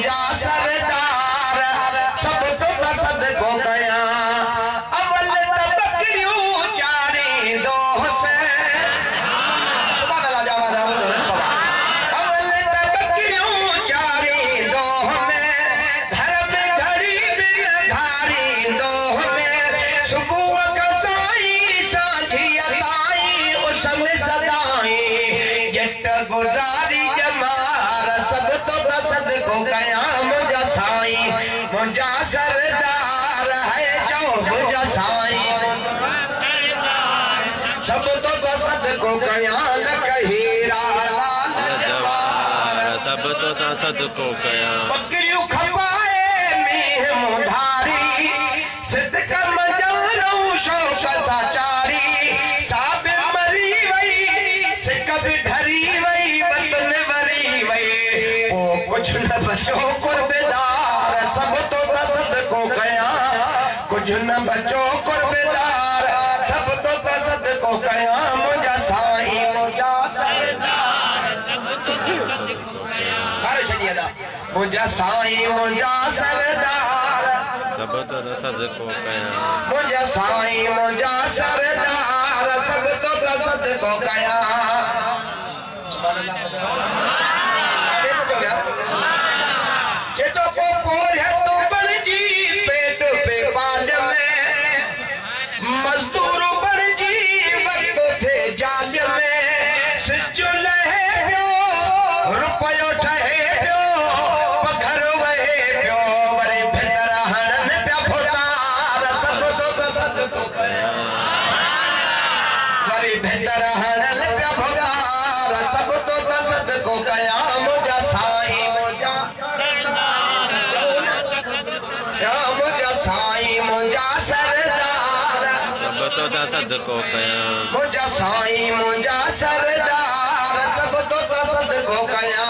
जा सरदार सब तो तसद को गया अवल तबकरियों चारे दो से सुभान अल्लाह जावा जाओ तो अवल तबकरियों चारे दो में धर्म घड़ी में धारी दो में सुबह कसाई साझी अताई उसमें सदाई जट गुजारी जमार सब तो तसद को गया मुझा साई मुझा सरदार है जो मुझा साई सब तो तसद को गया लकहीरा लाल जवार सब तो तसद को गया बकरियों खपाए मीह मुधारी सिद्ध मजारो शौक साचारी साब मरी वई सिक भी ढरी वई बतन वरी वई ओ कुछ न बचो कुर्बेदार सब तो तसद को गया कुछ न बचो कुर्बेदार सब तो तसद को गया मुझा साई मुझा सरदार अरे शनिया मुझा साई मुझा सरदार सब तो तसद को गया मुझा साई मुझा सरदार सब तो तसद को गया सुभान अल्लाह बजाओ ये तो क्या चेतो को पोर है तो बन जी पेट पे बाल में मजदूर बन जी वक्त थे जाल में सिजुल है प्यो रुपयो ठहे प्यो पघर वहे प्यो वरे भीतर हणन प्या फुतार सब तो तसद को गया वरे भीतर हणन प्या फुतार सब तो तसद को गया मुझा साई मुझा मुझा साई मुझा सरदार सब तो तसद को गया मुझा साई मुझा सरदार सब तो तसद को गया